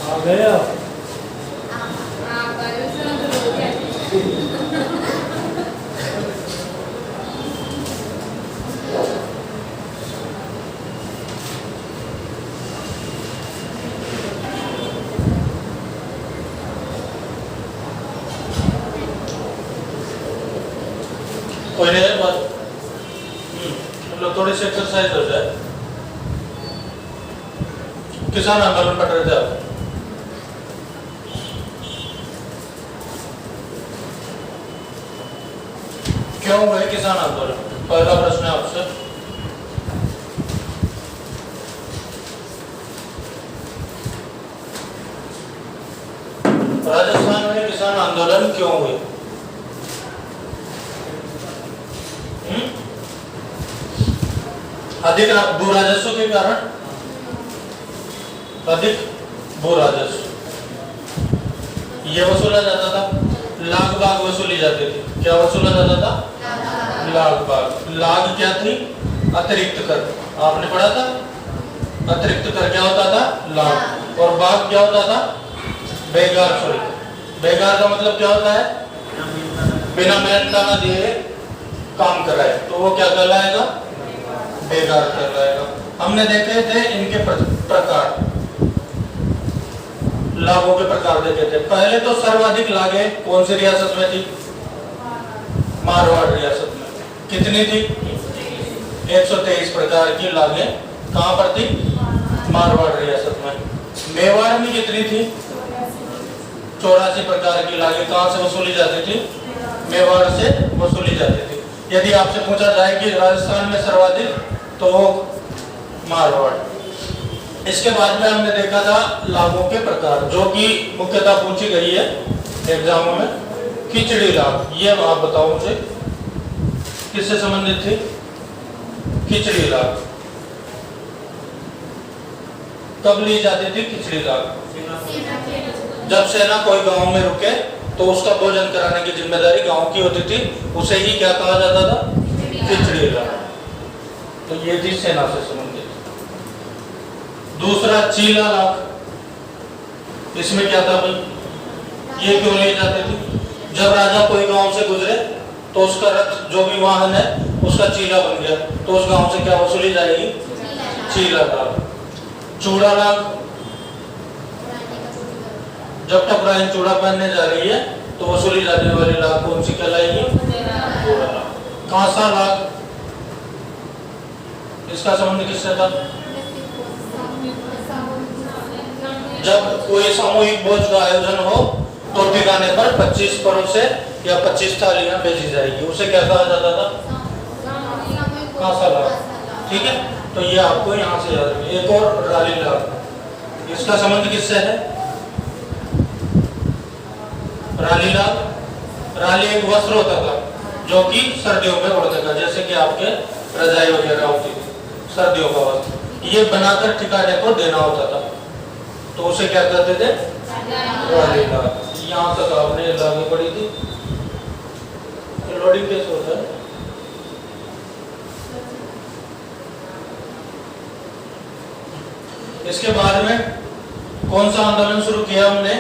आ गए आप? कोई नहीं है बात। हम लोग थोड़ी सी एक्सरसाइज हो जाए। किसान आंदोलन पढ़ रहे थे आप? क्यों हुए किसान आंदोलन? पहला प्रश्न है आपसे। राजस्थान में किसान आंदोलन क्यों हुए? अधिक भू राजस्व के कारण। अधिक भू राजस्व ये वसूला जाता था। लाग बाग वसूली जाती थी। क्या वसूला जाता था? लाग बाग। लाग क्या थी? अतिरिक्त कर। आपने पढ़ा था अतिरिक्त कर क्या होता था? लाग। और बाग क्या होता था? बेकार शुल्क। बेकार का मतलब क्या होता है? बिना मेहनत ना दिए काम कराए, तो वो क्या कहलाएगा? बेकार कहलाएगा। हमने देखे थे इनके प्रकार, लागों के प्रकार देखे थे। पहले तो सर्वाधिक लागें कौन सी रियासत में थी? मारवाड़ रियासत में। कितनी थी? 123 प्रकार की लागें कहां पर थी? मारवाड़ रियासत में। मेवाड़ में कितनी थी? 84 प्रकार की लागें कहां से वसूली जाती थी? मेवाड़ से वसूली जाती थी। यदि आपसे पूछा जाए कि राजस्थान में सर्वाधिक, तो मारवाड़। इसके बाद में हमने देखा था लागों के प्रकार, जो कि मुख्यतः पूछी गई है एग्जामों में। खिचड़ी लाग, ये आप बताओ मुझे किससे संबंधित थी? खिचड़ी लाग कब ली जाती थी? खिचड़ी लाग जब सेना कोई गांव में रुके तो उसका भोजन कराने की जिम्मेदारी गांव की होती थी। उसे ही क्या कहा जाता था? खिचड़ी लाग। तो ये थी सेना से संबंधित। दूसरा चीला लाग, इसमें क्या था भाई? ये क्यों ली जाती थी? जब राजा कोई गांव से गुजरे तो उसका रथ, जो भी वाहन है, उसका चीला बन गया, तो उस गांव से क्या वसूली जाएगी? चीला लाग। चूड़ा लाग, जब ठकुराइन चूड़ा पहनने जा रही है तो वसूली जाने वाली लाग कौन सी कहलाएगी? चूड़ा लाग। कांसा लाग, इसका संबंध किससे था? जब कोई सामूहिक भोज का आयोजन हो तो ठिकाने पर 25 परोसे या 25 थालियां भेजी जाएगी, उसे क्या कहा जाता था? कांसा लाग। ठीक है, तो ये आपको यहाँ से याद रखिए। एक और राली लाग, इसका संबंध किससे है? राली लाग, राली एक वस्त्र होता था जो कि सर्दियों में उड़ता था, जैसे कि आपके रजाई वगैरह होती थी, सर्दियों का वस्त्र। ये बनाकर ठिकाने को देना होता था, तो उसे क्या कहते थे? राली लाग। यहाँ तक आपने लागू पड़ी थी। लोडिंग कैसे होता है? इसके बाद में कौन सा आंदोलन शुरू किया हमने?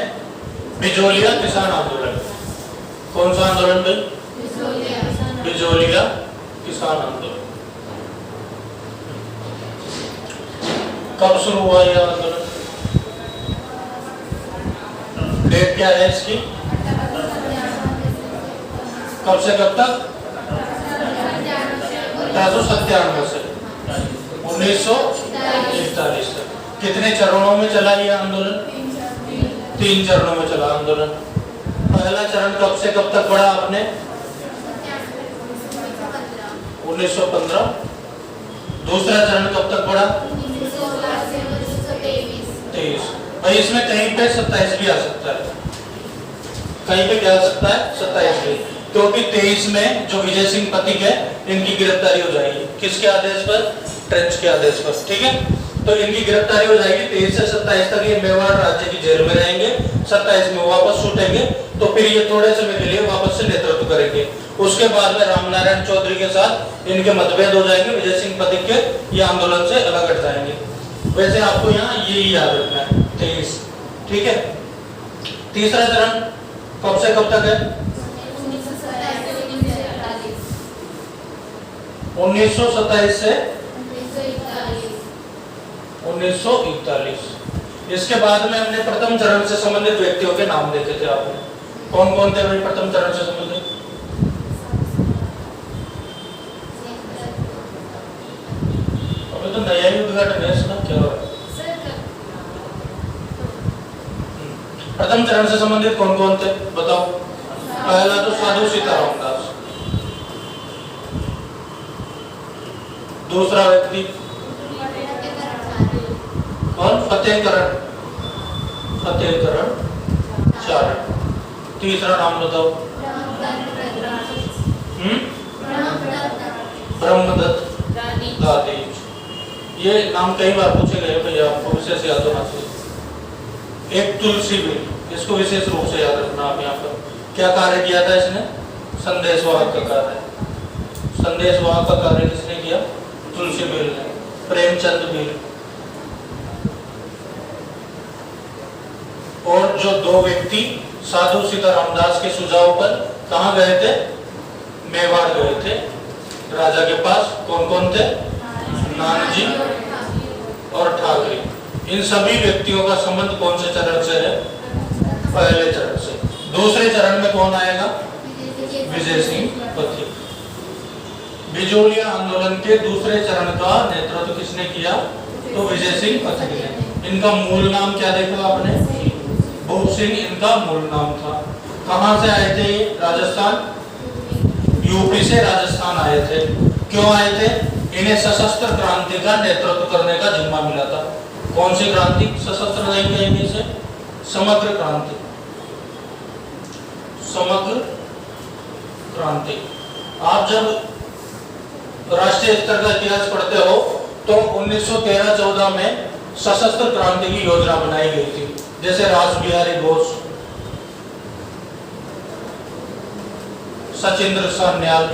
बिजोलिया किसान आंदोलन। कौन सा आंदोलन भाई? बिजोलिया किसान आंदोलन। कब शुरू हुआ यह आंदोलन? डेट क्या है इसकी? कब से कब तक? 1897 से 1941 तक। कितने चरणों में चला यह आंदोलन? 3 चरणों में चला आंदोलन। पहला चरण कब से कब तक पढ़ा आपने? 1915। दूसरा चरण कब तक पढ़ा? 23। भाई इसमें कहीं पे 27 भी आ सकता है, कहीं पे क्या आ सकता है? 27 भी, क्योंकि 23 में जो विजय सिंह पथिक है, इनकी गिरफ्तारी हो जाएगी। किसके आदेश पर? ट्रेंच के आदेश पर। ठीक है, तो इनकी गिरफ्तारी हो जाएगी। 23 से 27 तक ये मेवाड़ राज्य की जेल में रहेंगे। 27 में वापस छूटेंगे, तो फिर ये थोड़े समय के लिए वापस से नेतृत्व करेंगे। उसके बाद में रामनारायण चौधरी के साथ इनके मतभेद हो जाएंगे। विजय सिंह पथिक के ये आंदोलन से अलग हट जाएंगे। वैसे आपको यहाँ यही याद रखना है 23। ठीक है। तीसरा चरण कब से कब तक है? 1927 से 1941। इसके बाद में हमने प्रथम चरण से संबंधित व्यक्तियों के नाम देखे थे। आपने कौन कौन थे भाई प्रथम चरण से संबंधित? अभी तो नया ही उद्घाटन है इसका, क्या हो रहा है? प्रथम चरण से संबंधित कौन कौन थे बताओ? पहला तो साधु सीताराम दास। दूसरा व्यक्ति कौन? फतेहकरण चारण। तीसरा नाम बताओ? ब्रह्मदत्त दादी। ये नाम कई बार पूछे गए भैया, आपको विशेष याद होना चाहिए। एक तुलसी बिल, इसको विशेष रूप से याद रखना आप। यहाँ पर क्या कार्य किया था इसने? संदेशवाहक का कार्य। संदेशवाहक का कार्य किसने किया? तुलसी बिल ने। प्रेमचंद बिल। और जो दो व्यक्ति साधु सीताराम दास के सुझाव पर कहाँ गए थे? मेवाड़ गए थे राजा के पास। कौन कौन थे? नानजी और ठाकरे। इन सभी व्यक्तियों का संबंध कौन से चरण से है? पहले चरण से। दूसरे चरण में कौन आएगा? विजय सिंह पथिक। बिजोलिया आंदोलन के दूसरे चरण का नेतृत्व किसने किया? तो विजय सिंह पथिक ने। इनका मूल नाम क्या देखा आपने? भूप सिंह इनका मूल नाम था। कहां से आए थे? राजस्थान, यूपी से राजस्थान आए थे। क्यों आए थे? इन्हें सशस्त्र क्रांति का नेतृत्व करने का जिम्मा मिला था। कौन सी क्रांति? सशस्त्र नहीं कहेंगे इसे, समग्र क्रांति। समग्र क्रांति। आप जब राष्ट्रीय स्तर का इतिहास पढ़ते हो तो 1913-14 में सशस्त्र क्रांति की योजना बनाई गई थी। जैसे रासबिहारी घोष, सचिंद्र सान्याल,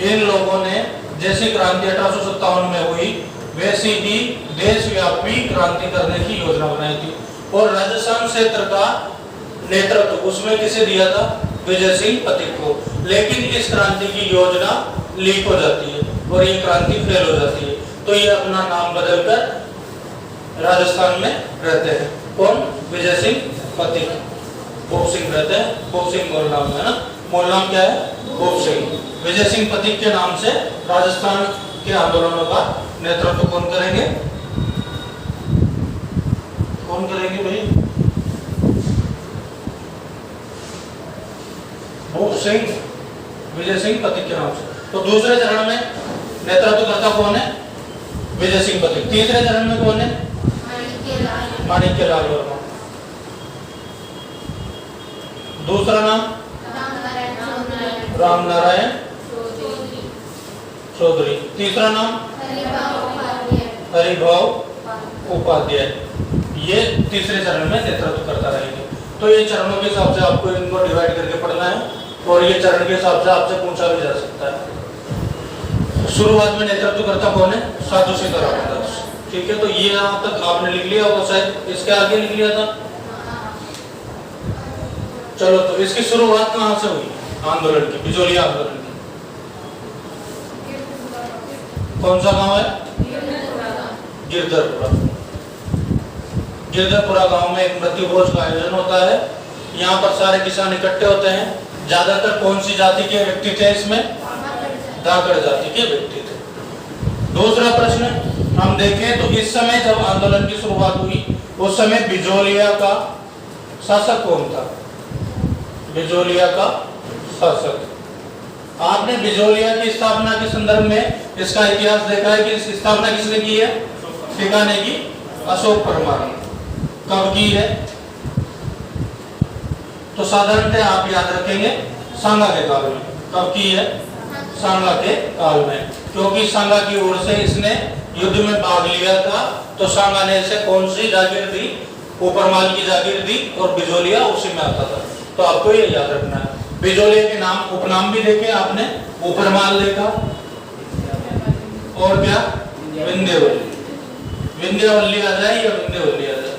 इन लोगों ने जैसी क्रांति 1857 में हुई वैसी ही देशव्यापी क्रांति करने की योजना बनाई थी। और राजस्थान क्षेत्र का नेतृत्व उसमें किसे दिया था? विजय सिंह पथिक को। लेकिन इस क्रांति की योजना लीक हो जाती है और ये क्रांति फेल हो जाती है, तो ये अपना नाम बदलकर राजस्थान में रहते हैं। कौन? विजय सिंह पथिक। भूप सिंह रहते हैं। भूप सिंह मूल नाम है ना? मूल नाम क्या है? भूप सिंह। विजय सिंह पथिक के नाम से राजस्थान के आंदोलनों का नेतृत्व कौन करेंगे? कौन करेंगे भाई? भूप सिंह, विजय सिंह पथिक के नाम से। तो दूसरे चरण में नेतृत्व करता कौन है? विजय सिंह पथिक। तीसरे चरण में कौन है? माणिक्यलाल वर्मा। दूसरा नाम? रामनारायण चौधरी। तीसरा नाम? हरिभाव उपाध्याय। ये तीसरे चरण में नेतृत्व करता रहेगा। तो ये चरणों के हिसाब से आपको इनको डिवाइड करके पढ़ना है और ये चरण के हिसाब से आपसे पूछा भी जा सकता है। शुरुआत में नेतृत्व करता कौन है? साधु सीताराम दास। ठीक है, तो ये यहाँ तक आपने लिख लिया होगा शायद, इसके आगे लिख लिया था। चलो, तो इसकी शुरुआत कहाँ से हुई आंदोलन की? बिजोलिया आंदोलन की। कौन सा गांव है? गिरधरपुरा। गिरधरपुरा गांव में एक मृत्यु भोज का आयोजन होता है। यहाँ पर सारे किसान इकट्ठे होते हैं। ज्यादातर कौन सी जाति के व्यक्ति थे इसमें? धाकड़ जाति के व्यक्ति थे। दूसरा प्रश्न हम देखें तो इस समय जब आंदोलन की शुरुआत हुई उस समय बिजोलिया का शासक कौन था? बिजोलिया का शासक। आपने बिजोलिया की स्थापना के संदर्भ में इसका इतिहास देखा है कि इसकी स्थापना किसने की है? ठिकाने की अशोक परमार। कब की है? तो साधारणतः आप याद रखेंगे सांगा के काल में। कब की है? सांगा के काल में, क्योंकि सांगा की ओर से इसने युद्ध में भाग लिया था। तो सांगा ने इसे कौन सी जागीर दी? ऊपरमाल की जागीर दी और बिजोलिया उसी में आता था। तो आपको ये याद रखना है। बिजोलिया के नाम उपनाम भी देखे आपने, ऊपरमाल देखा और क्या? विंध्यवल्ली। विंध्यवल्ली आ जाए या विंध्यवल्ली आ जाए,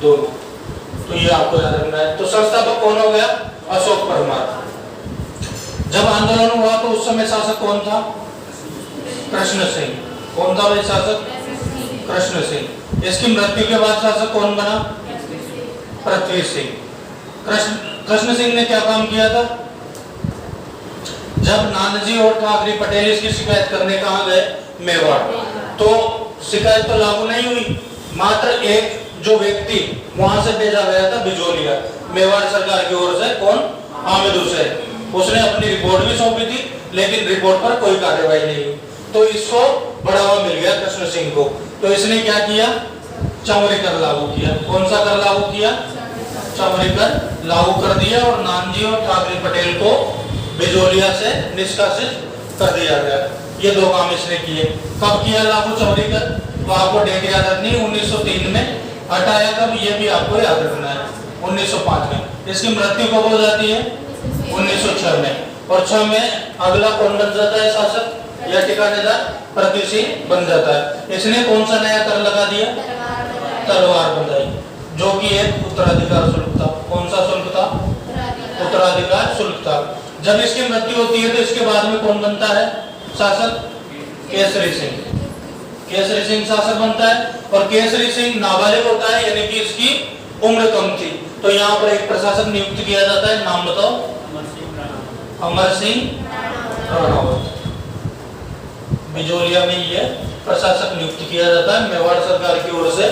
दोनों। ये आपको याद रखना है। तो संस्थापक कौन हो गया? अशोक परमार। जब आंदोलन हुआ तो उस समय शासक कौन था? कृष्ण सिंह। कौन था भाई शासक? कृष्ण सिंह। इसकी मृत्यु के बाद शासक कौन बना? पृथ्वी सिंह। कृष्ण सिंह ने क्या काम किया था? जब नानाजी और ठाकरे पटेल इसकी शिकायत करने कहाँ गए? मेवाड़। तो शिकायत तो लागू नहीं हुई, मात्र एक जो व्यक्ति वहां से भेजा गया था बिजोलिया, मेवाड़ सरकार की ओर से, कौन? हामिद हुसैन। उसने अपनी रिपोर्ट भी सौंपी थी, लेकिन रिपोर्ट पर कोई कार्रवाई नहीं हुई। तो इसको बढ़ावा मिल गया कृष्ण सिंह को। तो इसने क्या किया? चौमरी कर लागू किया। कौन सा कर लागू किया? चौमरी कर लागू कर दिया और नानाजी और ठाकरे पटेल को बिजोलिया से निष्कासित कर दिया गया। ये दो काम इसने किए। कब किया लागू चौमरी कर? तो आपको डेट याद रखनी है, 1903 में। हटाया कब? ये भी आपको याद रखना है, 1905 में। इसकी मृत्यु कब हो जाती है? 1906 में। और 6 में अगला कौन बन जाता है शासक या ठिकानेदार? पृथ्वी सिंह बन जाता है। इसने कौन सा नया कर लगा दिया? तलवार बंधाई, जो कि एक उत्तराधिकार शुल्क था। कौन सा शुल्क था? उत्तराधिकार शुल्क था। जब इसकी मृत्यु होती है तो इसके बाद में कौन बनता है शासक? केसरी सिंह। केसरी सिंह शासक बनता है और केसरी सिंह नाबालिग होता है, यानी कि इसकी उम्र कम थी। तो यहाँ पर एक प्रशासक नियुक्त किया जाता है, नाम बताओ? अमर सिंह राणावत। बिजोलिया में ये प्रशासक नियुक्त किया जाता है मेवाड़ सरकार की ओर से,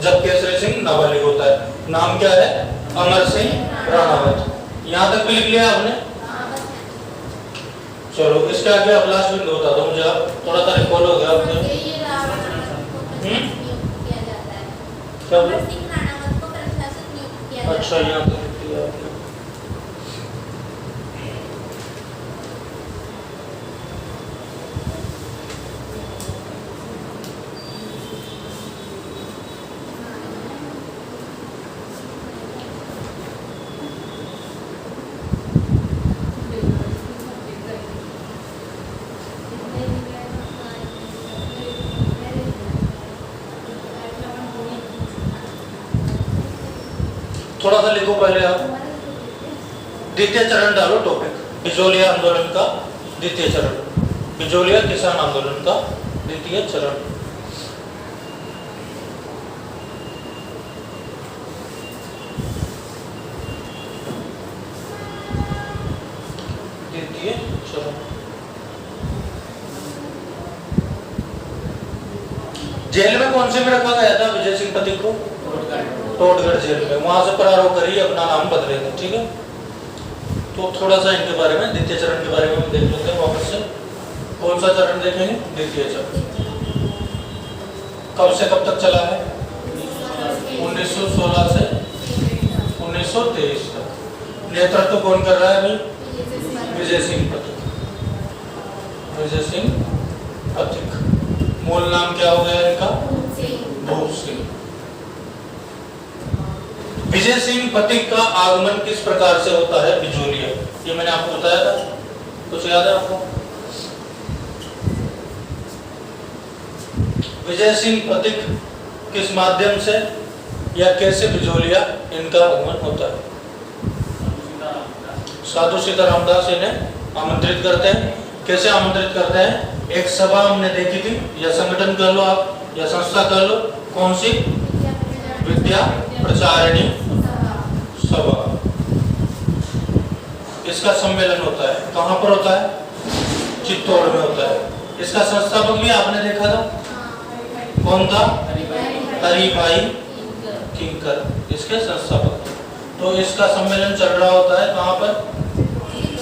जब केसरी सिंह नाबालिग होता है। नाम क्या है? अमर सिंह राणावत। यहाँ तक भी लिख लिया आपने? चलो, इसके आगे अब लास्ट बिंदु बता दो मुझे। आप थोड़ा सा रिकॉल हो गया आपने? क्या बोला? अच्छा, यहाँ तक लिख लिया आपने। थोड़ा सा लिखो पहले आप। द्वितीय चरण डालो टॉपिक, बिजोलिया आंदोलन का द्वितीय चरण, बिजोलिया किसान आंदोलन का द्वितीय चरण। द्वितीय चरण। जेल में कौन से में रखा गया था विजय सिंह पथिक को? टोटगढ़ जेल में। वहां से फरार होकर ही अपना नाम बदलेगा। ठीक है, तो थोड़ा सा इनके बारे में, द्वितीय चरण के बारे में हम देख लेते हैं वापस से। कौन सा चरण देखेंगे? द्वितीय चरण। कब से कब तक चला है? 1916 से 1923 तक। नेतृत्व कौन कर रहा है अभी? विजय सिंह पथिक। विजय सिंह पथिक। मूल नाम क्या हो गया इनका? भूप सिंह। विजय सिंह पथिक का आगमन किस प्रकार से होता है बिजोलिया? ये मैंने आपको बताया था, कुछ याद है आपको? विजय सिंह पथिक किस माध्यम से या कैसे बिजोलिया इनका आगमन होता है? साधु सीतारामदास इन्हें आमंत्रित करते हैं। कैसे आमंत्रित करते हैं? एक सभा हमने देखी थी, या संगठन कर लो आप, या संस्था कर लो। कौन सी? विद्या प्रचारिणी सभा। इसका सम्मेलन होता है, कहाँ पर होता है? चित्तौड़ में होता है। इसका संस्थापक भी आपने देखा था, कौन था? हरिभाई किंकर, इसके संस्थापक। तो इसका सम्मेलन चल रहा होता है कहाँ पर?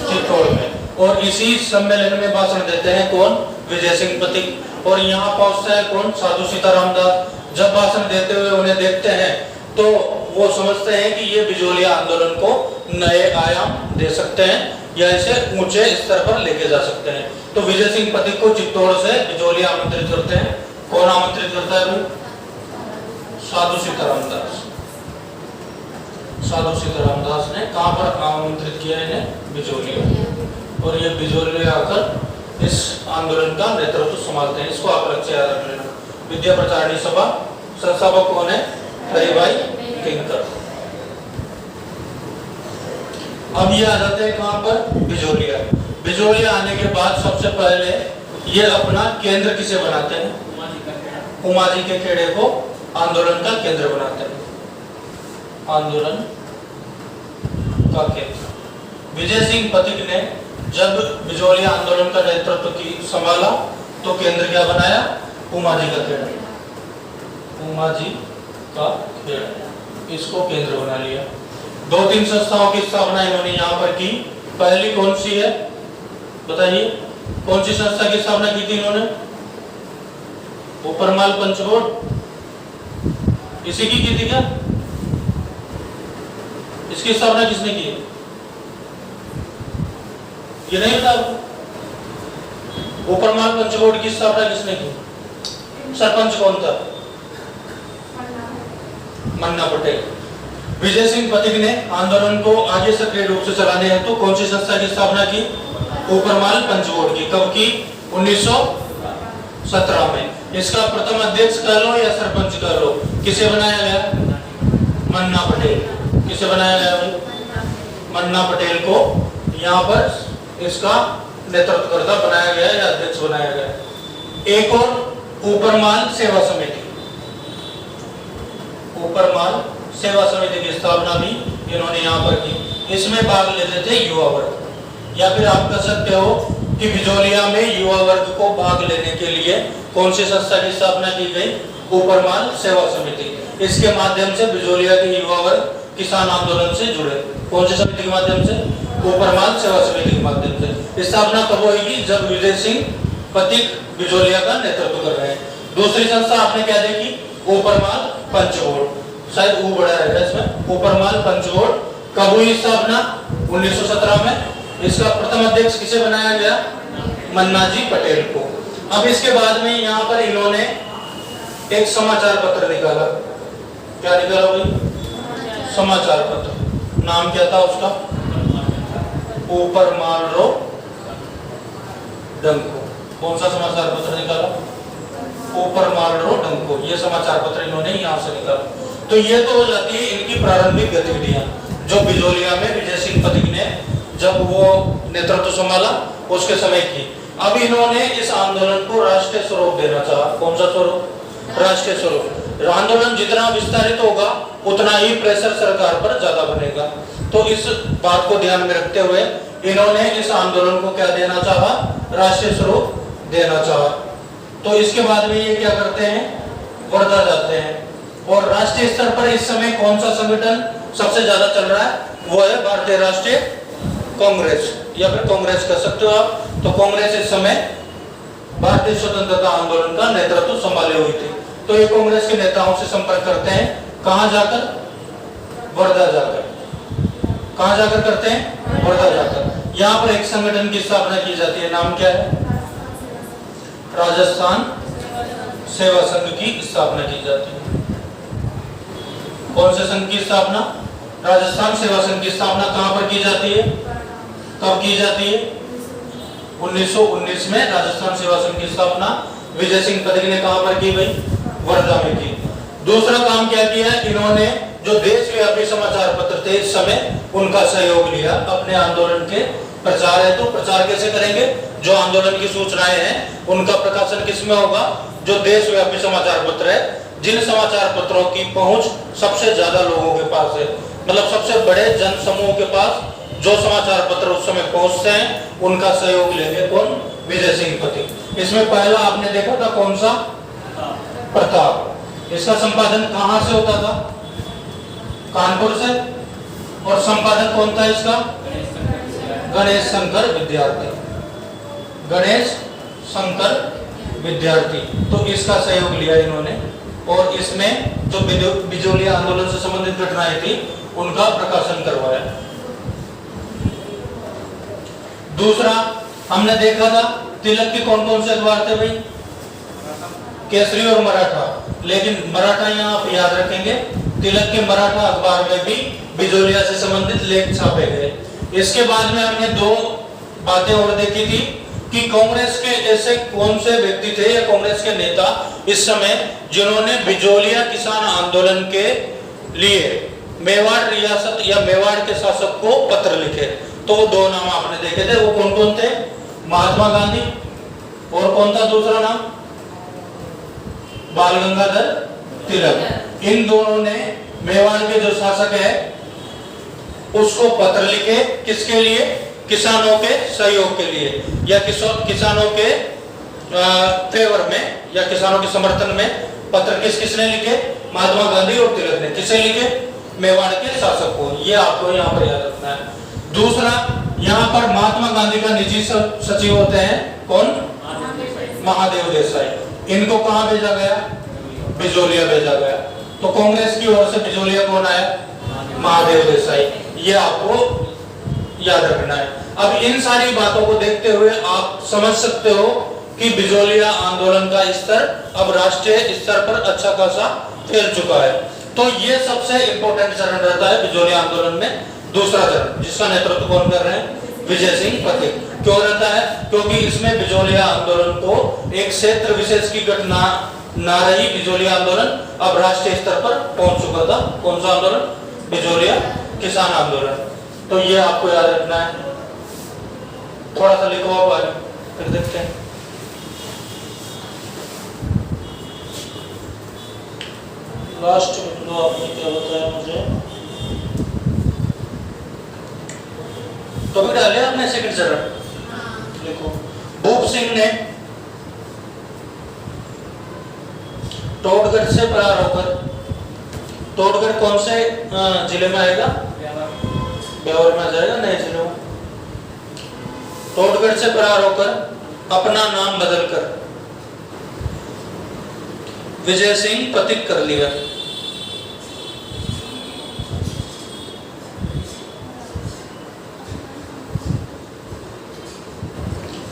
चित्तौड़ में। और इसी सम्मेलन में भाषण देते हैं कौन? विजय सिंह पथिक। और यहाँ पहुंचता है कौन? साधु सीतारामदास। जब भाषण देते हुए उन्हें देखते हैं तो वो समझते हैं कि ये बिजोलिया आंदोलन को नए आयाम दे सकते हैं या इसे ऊंचे स्तर पर लेके जा सकते हैं। तो विजय सिंह पथिक को चित्तौड़ से बिजोलिया आमंत्रित करते हैं। कौन आमंत्रित करता है? साधु सीतारामदास। साधु सीतारामदास ने कहाँ पर आमंत्रित किया इन्हें? बिजोलिया। और ये बिजोलिया आकर इस आंदोलन का नेतृत्व संभालते हैं। इसको आप अच्छे याद रख लेना। विद्या प्रचारिणी सभा, संस्थापक कौन है? हरिभाई किंकर। अब ये आ जाते हैं कहाँ पर, बिजोलिया। बिजोलिया आने के बाद सबसे पहले ये अपना केंद्र किसे बनाते हैं, उमाजी के खेड़े को आंदोलन का केंद्र बनाते हैं, आंदोलन का केंद्र। विजय सिंह पथिक ने जब बिजोलिया आंदोलन का नेतृत्व की संभाला तो केंद्र क्या बनाया, उमाजी का खेड़ा, उमाजी का खेड़ा, इसको केंद्र बना लिया। 2-3 संस्थाओं की स्थापना इन्होंने यहाँ पर की। पहली कौन सी है बताइए, कौन सी संस्था की स्थापना की थी इन्होंने, ऊपरमाल पंच बोर्ड, इसी की थी क्या, इसकी स्थापना किसने की है, ये नहीं पता आपको, ऊपरमाल पंच बोर्ड की स्थापना किसने की, सरपंच कौन था, मन्ना पटेल। विजय सिंह पथिक ने आंदोलन को आगे सक्रिय रूप से चलाने हेतु कौन सी संस्था की स्थापना की, ऊपरमाल पंच बोर्ड की। कब की, 1917 में। इसका प्रथम अध्यक्ष कह लो या सरपंच कह लो, किसे बनाया गया, मन्ना पटेल। किसे बनाया गया भाई, मन्ना पटेल को यहाँ पर इसका नेतृत्वकर्ता बनाया गया या अध्यक्ष बनाया गया। एक और ऊपरमाल सेवा समिति, ऊपरमाल सेवा समिति की स्थापना भी इन्होंने यहाँ पर की। इसमें भाग लेते थे युवा वर्ग, या फिर आप कह सकते हो कि बिजोलिया में युवा वर्ग को भाग लेने के लिए कौन सी संस्था की स्थापना की गई, ऊपरमाल सेवा समिति। इसके माध्यम से बिजोलिया के युवा वर्ग किसान आंदोलन से जुड़े। कौन सी समिति के माध्यम से, ऊपरमाल सेवा समिति के माध्यम से। स्थापना कब होगी, जब विजय सिंह पथिक बिजोलिया का नेतृत्व कर रहे हैं। दूसरी संस्था आपने क्या देखी, ऊपरमाल पंच बोर्ड, शायद वो बड़ा है इसमें, ऊपरमाल पंच बोर्ड। कब हुई स्थापना, 1917 में। इसका प्रथम अध्यक्ष किसे बनाया गया, मन्ना जी पटेल को। अब इसके बाद में यहाँ पर इन्होंने एक समाचार पत्र निकाला। क्या निकाला भाई, समाचार पत्र। नाम क्या था उसका, ऊपरमाल रो डंको। कौन सा समाचार पत्र निकाला, ऊपरमाल रो डंको। ये समाचार पत्र इन्होंने यहाँ से निकाला। तो ये तो हो जाती है इनकी प्रारंभिक गतिविधियां, जो बिजोलिया में विजय सिंह पथिक ने जब वो नेतृत्व संभाला उसके समय की। अब इन्होंने इस आंदोलन को राष्ट्रीय स्वरूप देना चाहा। कौन सा स्वरूप, राष्ट्रीय स्वरूप। आंदोलन जितना विस्तारित होगा उतना ही प्रेशर सरकार पर ज्यादा बनेगा। तो इस बात को ध्यान में रखते हुए इन्होंने इस आंदोलन को क्या देना चाहा, राष्ट्रीय स्वरूप देना चाहा। तो इसके बाद में ये क्या करते हैं, वर्धा जाते हैं। और राष्ट्रीय स्तर पर इस समय कौन सा संगठन सबसे ज्यादा चल रहा है, वो है भारतीय राष्ट्रीय कांग्रेस, या फिर कांग्रेस कह सकते हो आप। तो कांग्रेस इस समय भारतीय स्वतंत्रता आंदोलन का नेतृत्व संभाले हुई थी। तो ये कांग्रेस के नेताओं से संपर्क करते हैं, कहां जाकर, वर्धा जाकर। कहां जाकर करते हैं, वर्धा जाकर। यहाँ पर एक संगठन की स्थापना की जाती है, नाम क्या है, राजस्थान सेवा संघ की स्थापना की जाती है। कौन से संघ की स्थापना, राजस्थान सेवा संघ की स्थापना कहां पर की जाती है, कब की जाती है, 1919 में राजस्थान सेवा संघ की स्थापना विजय सिंह पथिक ने कहां पर की भाई, वर्धा में की। दूसरा काम क्या किया, इन्होंने जो देशव्यापी समाचार पत्र थे इस समय उनका सहयोग लिया अपने आंदोलन के प्रचार है। तो प्रचार कैसे करेंगे, जो आंदोलन की सूचनाएं हैं उनका प्रकाशन किसमें होगा, जो देशव्यापी समाचार पत्र है, जिन समाचार पत्रों की पहुंच सबसे ज्यादा लोगों के पास है, मतलब सबसे बड़े जन समूह के पास जो समाचार पत्र उस समय पहुंचते हैं उनका सहयोग लेंगे कौन, विजय सिंह पथिक। इसमें पहला आपने देखा था कौन सा, प्रताप। इसका संपादन कहां से होता था, कानपुर से। और संपादक कौन था इसका, गणेश शंकर विद्यार्थी, गणेश शंकर विद्यार्थी। तो इसका सहयोग लिया इन्होंने और इसमें जो बिजोलिया आंदोलन से संबंधित घटनाएं थी उनका प्रकाशन करवाया। दूसरा हमने देखा था तिलक के कौन कौन से अखबार थे भाई, केसरी और मराठा। लेकिन मराठा यहाँ आप याद रखेंगे, तिलक के मराठा अखबार में भी बिजोलिया से संबंधित लेख छापे गए। इसके बाद में हमने दो बातें और देखी थी कि कांग्रेस के ऐसे कौन से व्यक्ति थे या कांग्रेस के नेता इस समय जिन्होंने बिजोलिया किसान आंदोलन के लिए मेवाड़ रियासत या मेवाड़ के शासक को पत्र लिखे। तो वो दो नाम आपने देखे थे, वो कौन कौन थे? महात्मा गांधी और कौन था दूसरा नाम? बाल गंगाधर तिलक। इन दोनों ने मेवाड़ के जो शासक है उसको पत्र लिखे। किसके लिए? किसानों के सहयोग के लिए या किसानों के फेवर में या किसानों के समर्थन में पत्र किसने लिखे? महात्मा गांधी और तिलक ने। किसे लिखे? मेवाड़ के शासक को। ये आपको यहाँ पर याद रखना है। दूसरा, यहाँ पर महात्मा गांधी का निजी सचिव होते हैं कौन? महादेव देसाई। इनको कहाँ भेजा गया? बिजोलिया भेजा गया। तो कांग्रेस की ओर से बिजोलिया कौन आया? महादेव देसाई। ये आपको याद रखना है। अब इन सारी बातों को देखते हुए आप समझ सकते हो कि बिजोलिया आंदोलन का स्तर अब राष्ट्रीय स्तर पर अच्छा खासा फैल चुका है। तो ये सबसे इंपॉर्टेंट चरण रहता है बिजोलिया आंदोलन में। दूसरा चरण जिसका नेतृत्व कौन कर रहे हैं? विजय सिंह पथिक। क्यों रहता है? क्योंकि इसमें बिजोलिया आंदोलन को एक क्षेत्र विशेष की घटना ना रही। बिजोलिया आंदोलन अब राष्ट्रीय स्तर पर पहुंच चुका था। कौन सा आंदोलन? बिजोलिया किसान आंदोलन। तो ये आपको याद रखना है। थोड़ा सा लिखो आप आगे, फिर देखते हैं। लास्ट में तो आपने क्या बताया मुझे? तो भी डाले आपने सेकंड चरण। लिखो, भूप सिंह ने टोटगढ़ से फरार होकर, टोटगढ़ कौन से जिले में आएगा? ब्यावर में आ जाएगा, नए जिले में। टोटगढ़ से फरार होकर अपना नाम बदलकर विजय सिंह पथिक कर लिया।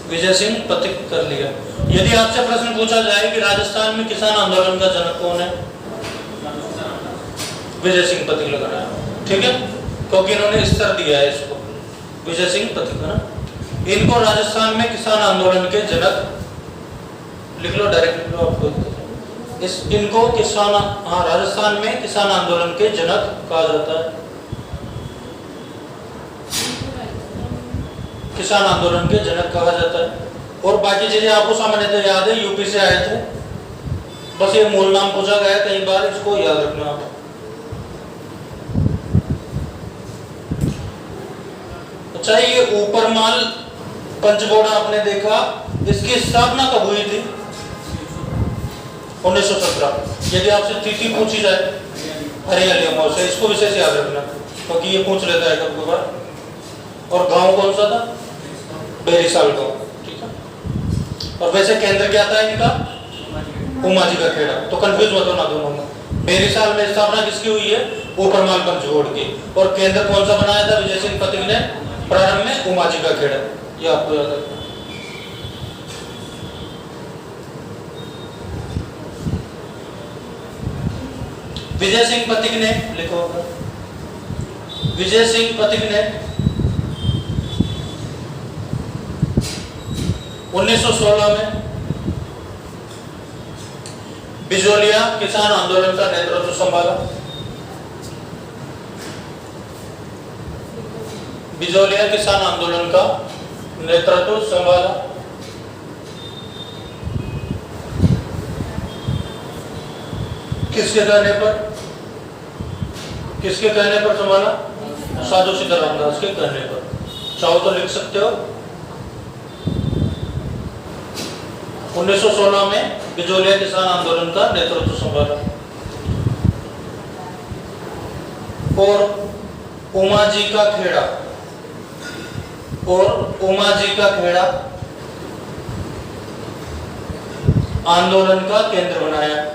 विजय सिंह पथिक कर लिया। यदि आपसे प्रश्न पूछा जाए कि राजस्थान में किसान आंदोलन का जनक कौन है? विजय सिंह पथिक लगाना है, ठीक है, क्योंकि इन्होंने स्तर दिया है इसको। विजय सिंह पथिक है ना। इनको राजस्थान में किसान आंदोलन के जनक लिख लो, डायरेक्ट लिख लो आपको। इनको किसान, हाँ, राजस्थान में किसान आंदोलन के जनक कहा जाता है। किसान आंदोलन के जनक कहा जाता है। और बाकी चीजें आपको सामान्यतः याद है, यूपी से आए थे। बस ये मूल नाम पूछा गया है कई बार, इसको याद रखना आप। अच्छा, ये ऊपरमाल पंचबोर्ड आपने देखा, इसकी स्थापना कब हुई थी? 1917। यदि आपसे तिथि पूछी जाए हरियाली अमावस्या, इसको विशेष याद रखना क्योंकि ये पूछ लेता है कभी कभार। और गांव कौन सा था? बेरीसाल गांव, ठीक है। और वैसे केंद्र क्या था इनका? उमाजी का खेड़ा। तो कंफ्यूज मत होना दोनों में। बेरीसाल में स्थापना किसकी हुई है? ऊपरमाल पंचबोर्ड की। और केंद्र कौन सा बनाया था विजय सिंह पथिक ने? प्रारंभ में उमाजी का खेड़ा। ये आपको याद रखना। विजय सिंह पथिक ने, लिखो, विजय सिंह पथिक ने 1916 में बिजोलिया किसान आंदोलन का नेतृत्व संभाला। बिजोलिया किसान आंदोलन का नेतृत्व संभाला। किसके कहने पर? किसके कहने पर संभाला? साधु सीता रामदास के कहने पर। चाहो तो लिख सकते हो। 1916 में बिजोलिया किसान आंदोलन का नेतृत्व संभाला। और उमाजी का खेड़ा, और उमाजी का खेड़ा आंदोलन का केंद्र बनाया।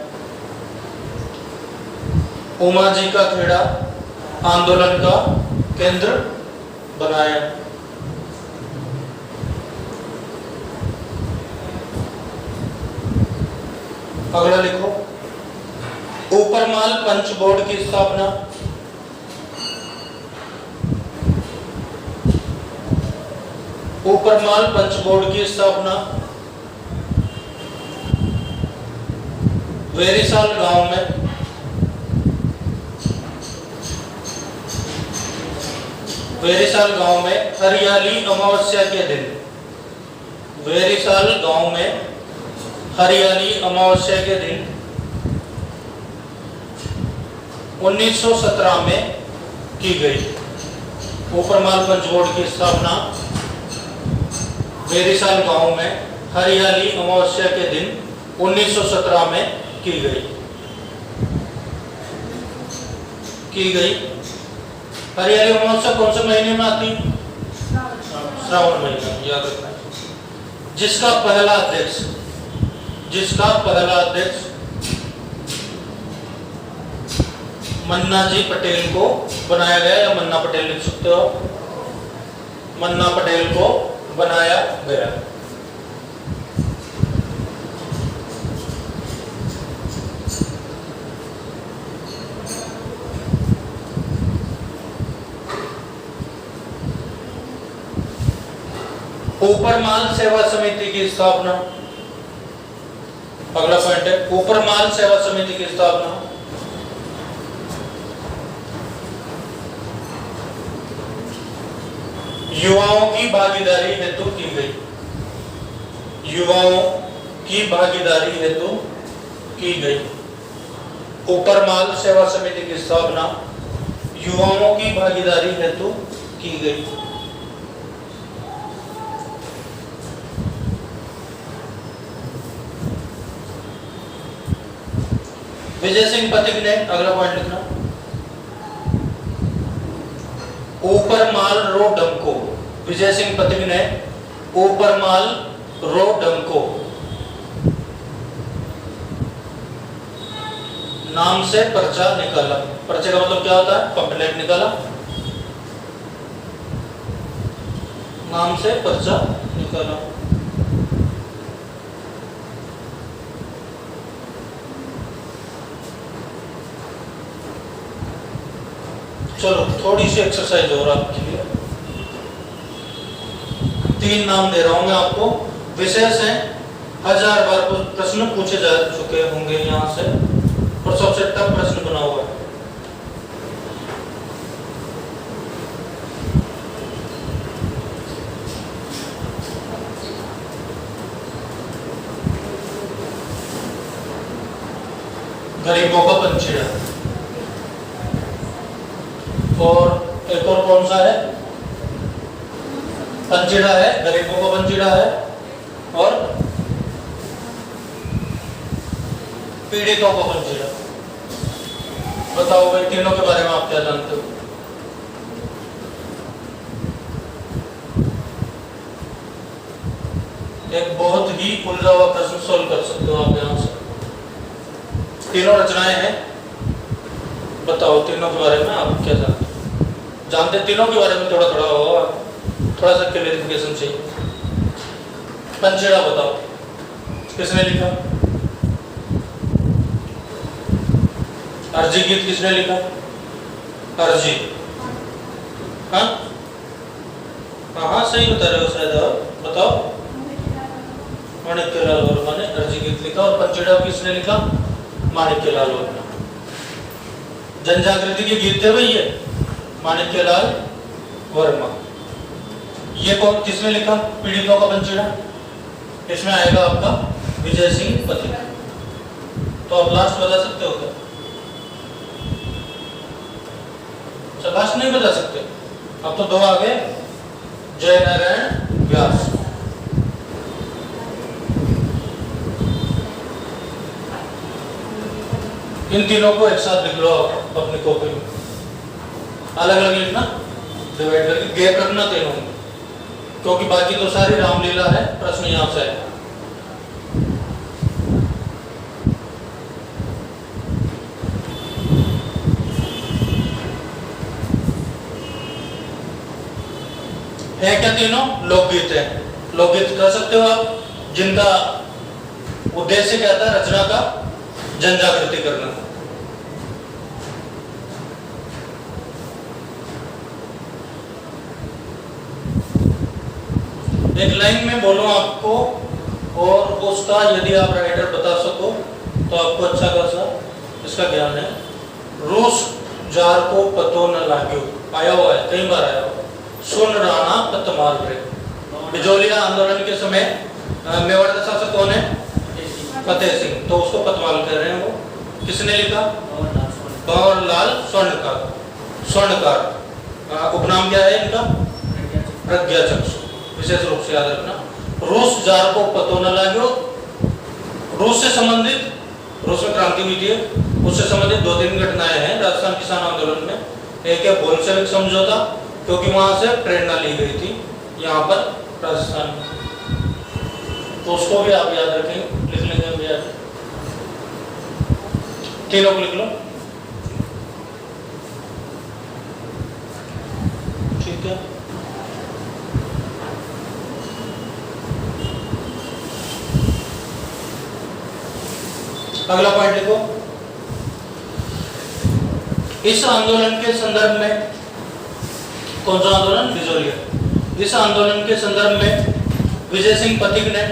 उमाजी का खेड़ा आंदोलन का केंद्र बनाया। अगला लिखो, ऊपरमाल पंच बोर्ड की स्थापना। ऊपरमाल पंच बोर्ड की स्थापना वेरीसाल गांव में वेरिसाल गांव में हरियाली अमावस्या के दिन, वेरिसाल गांव में हरियाली अमावस्या के दिन 1917 में की गई। ऊपरमाल पंचकोट की स्थापना वेरिसाल गांव में हरियाली अमावस्या के दिन 1917 में की गई। हरियाली अमावस्या कौन से महीने में आती? श्रावण महीने, याद रखना। जिसका पहला अध्यक्ष मन्ना जी पटेल को बनाया गया, या मन्ना पटेल लिख सकते हो, मन्ना पटेल को बनाया गया। ऊपरमाल सेवा समिति की स्थापना, अगला पॉइंट है ऊपरमाल सेवा समिति की स्थापना युवाओं की भागीदारी हेतु की गई। युवाओं की भागीदारी हेतु की गई। ऊपरमाल सेवा समिति की स्थापना युवाओं की भागीदारी हेतु की गई। विजय सिंह पथिक ने, अगला पॉइंट लिखना, ऊपरमाल रो डमको, विजय सिंह पथिक ने ऊपरमाल रो डमको नाम से पर्चा निकाला। पर्चे का मतलब क्या होता है? पंपलेट निकाला, नाम से पर्चा निकाला। चलो थोड़ी सी एक्सरसाइज और आपके लिए, 3 नाम दे रहा हूं मैं आपको, विशेष हैं, 1000 बार प्रश्न पूछे जा चुके होंगे यहां से, और सबसे टफ प्रश्न बना हुआ है। गरीबों का पंचीड़ा, और एक और कौन सा है? पंचीड़ा है, गरीबों का पंचीड़ा है, और पीड़ितों का पंचीड़ा। बताओ भाई, तीनों के बारे में आप क्या जानते हो? एक बहुत ही उलझा हुआ प्रश्न सोल्व कर सकते हो आप यहां से। तीनों रचनाएं हैं, बताओ तीनों के बारे में आप क्या जानते हो? जानते तीनों के बारे में थोड़ा थोड़ा होगा, थोड़ा सा क्लैरिफिकेशन चाहिए। पंचेड़ा बताओ, किसने लिखा? अर्जी गीत किसने लिखा? अर्जी, हाँ हाँ सही बता रहे हो शायद आप, बताओ। माणिक्यलाल वर्मा ने अर्जी गीत लिखा, और पंचेड़ा किसने लिखा? माणिक्यलाल वर्मा। जनजागृति के गीत थे भाई ये, माणिक्यलाल वर्मा। ये कौन, किसने लिखा? पीड़ितों का पंचीड़ा, इसमें आएगा आपका विजय सिंह पथिक। तो आप लास्ट बता सकते हो क्या? अच्छा लास्ट नहीं बता सकते, अब तो 2 आ गए, जय नारायण व्यास। इन तीनों को एक साथ लिख लो अपनी कॉपी में, अलग अलग लिखना, डिवाइड करके, गैप रखना तीनों में, क्योंकि बाकी तो सारी रामलीला है। प्रश्न यहां से है। क्या तीनों लोकगीत है? लोकगीत कह सकते हो आप, जिनका उद्देश्य क्या था? रचना का जन जागृति करना। एक लाइन में बोलूं आपको, और उसका यदि आप राइटर बता सको तो आपको अच्छा खासा इसका ज्ञान है। रूस जार को पतो न लाग्यो, आया हुआ है, कई बार आया हुआ है। सुन राणा पतमाल रे। बिजोलिया आंदोलन के समय मेवाड़ का शासक कौन है? फतेह सिंह, तो उसको पतवाल कह रहे हैं। वो किसने लिखा? भंवरलाल स्वर्णकार। उपनाम क्या है इनका? प्रज्ञाचक्षु। विशेष रूप से याद रखना। रूस जार को पतो न लाग्यो। रूस से संबंधित, रूस में क्रांति हुई थी, उससे संबंधित 2-3 घटनाएं हैं राजस्थान किसान आंदोलन में। एक है बोल्शेविक समझौता, क्योंकि वहां से प्रेरणा ली गई थी यहाँ पर राजस्थान में, तो उसको भी आप याद रखें, लिख लेंगे भी याद। तीनों को लिख लो, ठीक है। अगला पॉइंट लिखो। इस आंदोलन के संदर्भ में, कौन सा आंदोलन? बिजोलिया। इस आंदोलन के संदर्भ में विजय सिंह पथिक ने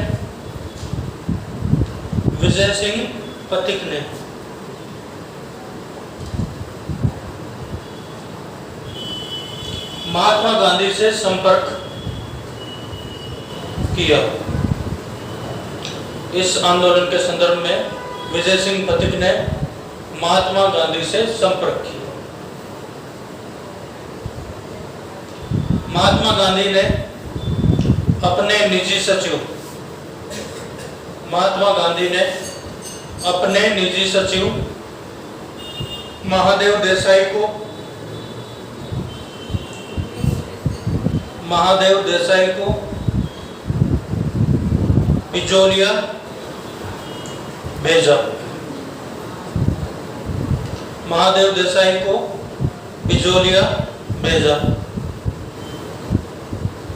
महात्मा गांधी से संपर्क किया। इस आंदोलन के संदर्भ में विजय सिंह पथिक ने महात्मा गांधी से संपर्क किया। महात्मा गांधी ने अपने निजी सचिव महादेव देसाई को बिजोलिया भेजा। महादेव देसाई को बिजोलिया भेजा।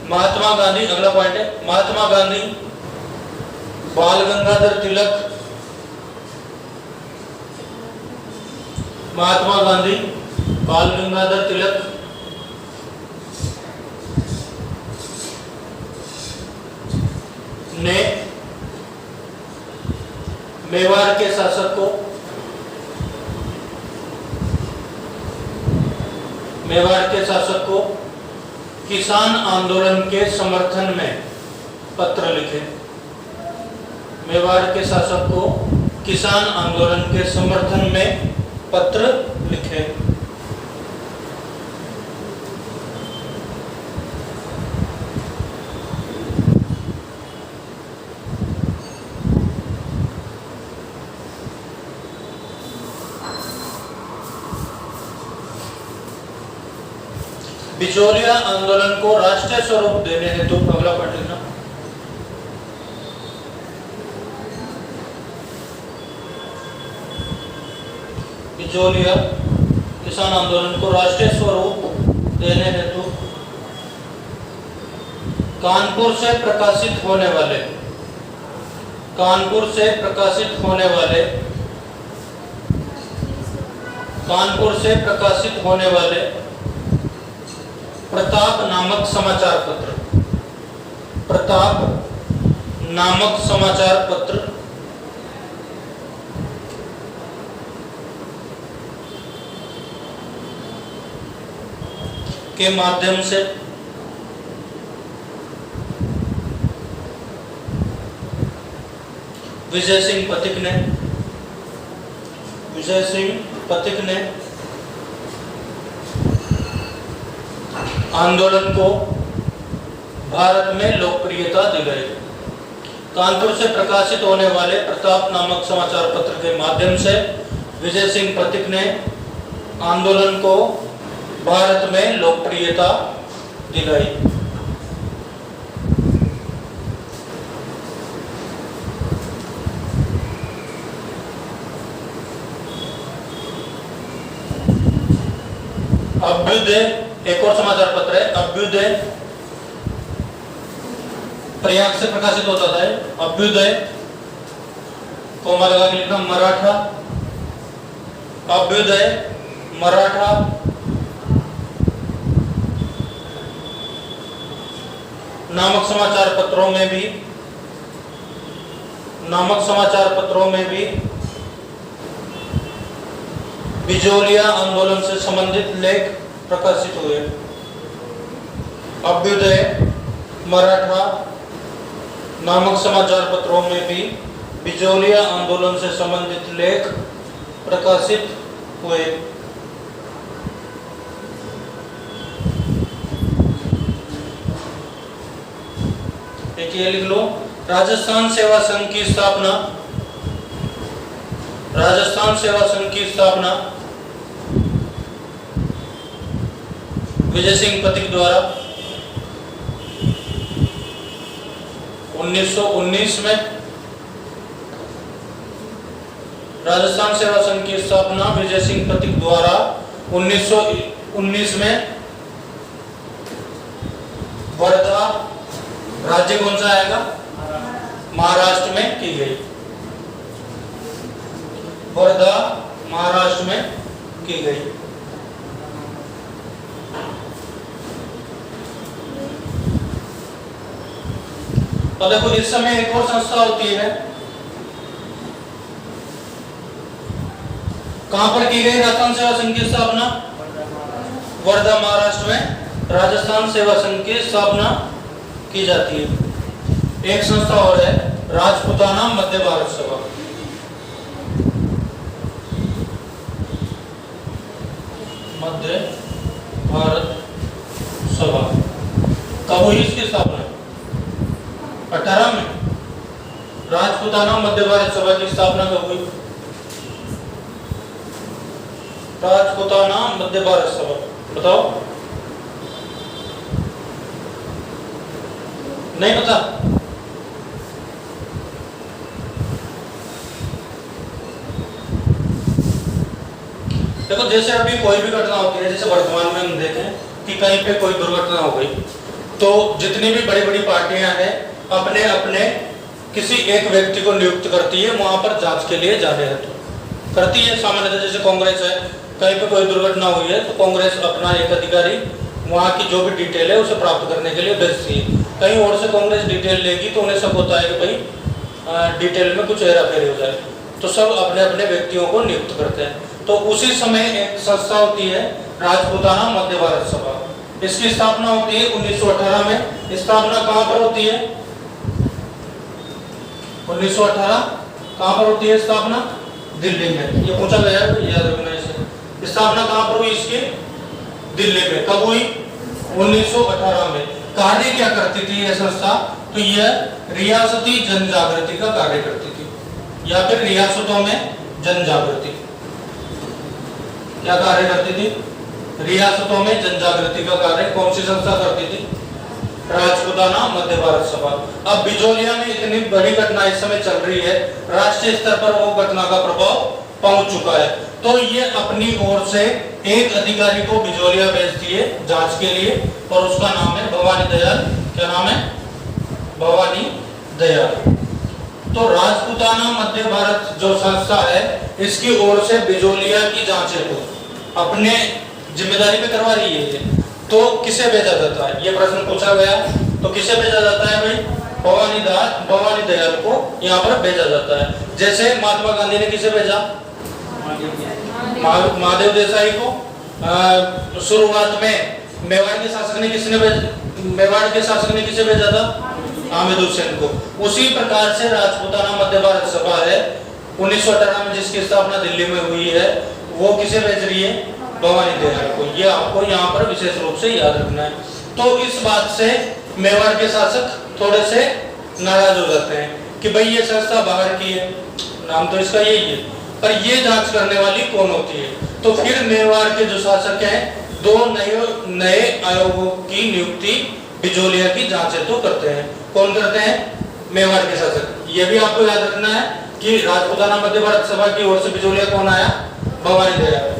महात्मा गांधी, अगला पॉइंट है, महात्मा गांधी बाल गंगाधर तिलक, महात्मा गांधी बाल गंगाधर तिलक ने मेवाड़ के शासक को किसान आंदोलन के समर्थन में पत्र लिखे। मेवाड़ के शासक को किसान आंदोलन के समर्थन में पत्र लिखे। बिजोलिया आंदोलन को राष्ट्रीय स्वरूप देने हेतु, अगला पॉइंट लिखना, बिजोलिया किसान आंदोलन को राष्ट्रीय स्वरूप देने हेतु कानपुर से प्रकाशित होने वाले प्रताप नामक समाचार पत्र के माध्यम से विजय सिंह पथिक ने आंदोलन को भारत में लोकप्रियता दिलाई। कानपुर से प्रकाशित होने वाले प्रताप नामक समाचार पत्र के माध्यम से विजय सिंह पथिक ने आंदोलन को भारत में लोकप्रियता दिलाई। अभ्युदय एक और समाचार पत्र है, अभ्युदय प्रयाग से प्रकाशित होता था। अभ्युदय कोमा लगा के लिखना, मराठा, अभ्युदय मराठा नामक समाचार पत्रों में भी बिजोलिया आंदोलन से संबंधित लेख प्रकाशित हुए। अभ्युदय, मराठा नामक समाचार पत्रों में भी बिजोलिया आंदोलन से संबंधित लेख प्रकाशित हुए। एक ये लिख लो, राजस्थान सेवा संघ की स्थापना, राजस्थान सेवा संघ की स्थापना विजय सिंह पथिक द्वारा 1919 में। राजस्थान सेवा संघ की स्थापना विजय सिंह पथिक द्वारा 1919 में। वर्धा राज्य कौन सा आएगा? महाराष्ट्र में की गई। वर्धा महाराष्ट्र में की गई। तो देखो इस समय एक और संस्था होती है, कहां पर की गई राजस्थान सेवा संघ की स्थापना? वर्धा महाराष्ट्र में राजस्थान सेवा संघ की स्थापना की जाती है। एक संस्था और है, राजपूताना मध्य भारत सभा। मध्य भारत सभा कब हुई इसकी स्थापना? 18 में। राजपूताना मध्य भारत सभा की स्थापना कब हुई? राजपूताना मध्य भारत सभा बताओ। नहीं पता? देखो जैसे अभी कोई भी घटना होती है, जैसे वर्तमान में हम देखें कि कहीं पे कोई दुर्घटना हो गई, तो जितनी भी बड़ी बड़ी पार्टियां हैं अपने अपने किसी एक व्यक्ति को नियुक्त करती है वहां पर जांच के लिए जाने हेतु करती है। सामान्यतः जैसे कांग्रेस है, कहीं पे कोई दुर्घटना हुई है तो कांग्रेस अपना एक अधिकारी वहां की जो भी डिटेल है उसे प्राप्त करने के लिए भेजती है। कहीं और से कांग्रेस डिटेल लेगी तो उन्हें शक होता है कि भाई डिटेल में कुछ हेराफेरी हो जाए, तो सब अपने अपने व्यक्तियों को नियुक्त करते हैं। तो उसी समय एक संस्था होती है राजपूताना मध्य भारत सभा। इसकी स्थापना होती है 1918 में। स्थापना कहां पर होती है? 1918 कहां पर होती है स्थापना? दिल्ली में। ये पूछा गया है, याद रखना इसे। स्थापना कहां पर हुई इसकी? दिल्ली में। कब हुई? 1918 में। कार्य क्या करती थी यह संस्था? तो यह रियासती जन जागृति का कार्य करती थी, या फिर रियासतों में जन जागृति। क्या कार्य करती थी? रियासतों में जन जागृति का कार्य कौन सी संस्था करती थी? राजपूताना मध्य भारत सभा। अब बिजोलिया में इतनी बड़ी घटना इस समय चल रही है, राष्ट्रीय स्तर पर वो घटना का प्रभाव पहुंच चुका है, तो ये अपनी ओर से एक अधिकारी को बिजोलिया भेजती है जांच के लिए, और उसका नाम है भवानी दयाल। क्या नाम है? भवानी दयाल। तो राजपूताना मध्य भारत जो संस्था है, इसकी ओर से बिजोलिया की जांच हेतु अपने जिम्मेदारी पे करवा रही है। तो किसे भेजा जाता है? ये प्रश्न पूछा गया, तो किसे भेजा जाता है भाई? भवानी दयाल को यहाँ पर भेजा जाता है। जैसे महात्मा गांधी ने किसे भेजा? महादेव देसाई को। शुरुआत में मेवाड़ के शासक ने किसे भेजा था? हामिद हुसैन को। उसी प्रकार से राजपूताना मध्य भारत सभा है 1918 में जिसकी स्थापना दिल्ली में हुई है, वो किसे भेज रही है? भवानी दयाल को। ये आपको यहाँ पर विशेष रूप से याद रखना है। तो इस बात से मेवाड़ के शासक थोड़े से नाराज हो जाते हैं कि भाई ये संस्था बाहर की है, नाम तो इसका यही है, पर ये जांच करने वाली कौन होती है? तो फिर मेवाड़ के जो शासक हैं, 2 नए आयोगों की नियुक्ति बिजोलिया की जांच हेतु करते हैं। कौन करते हैं? मेवाड़ के शासक। ये भी आपको याद रखना है कि राजपूताना मध्य भारत सभा की ओर से बिजोलिया कौन आया? भवानी दयाल।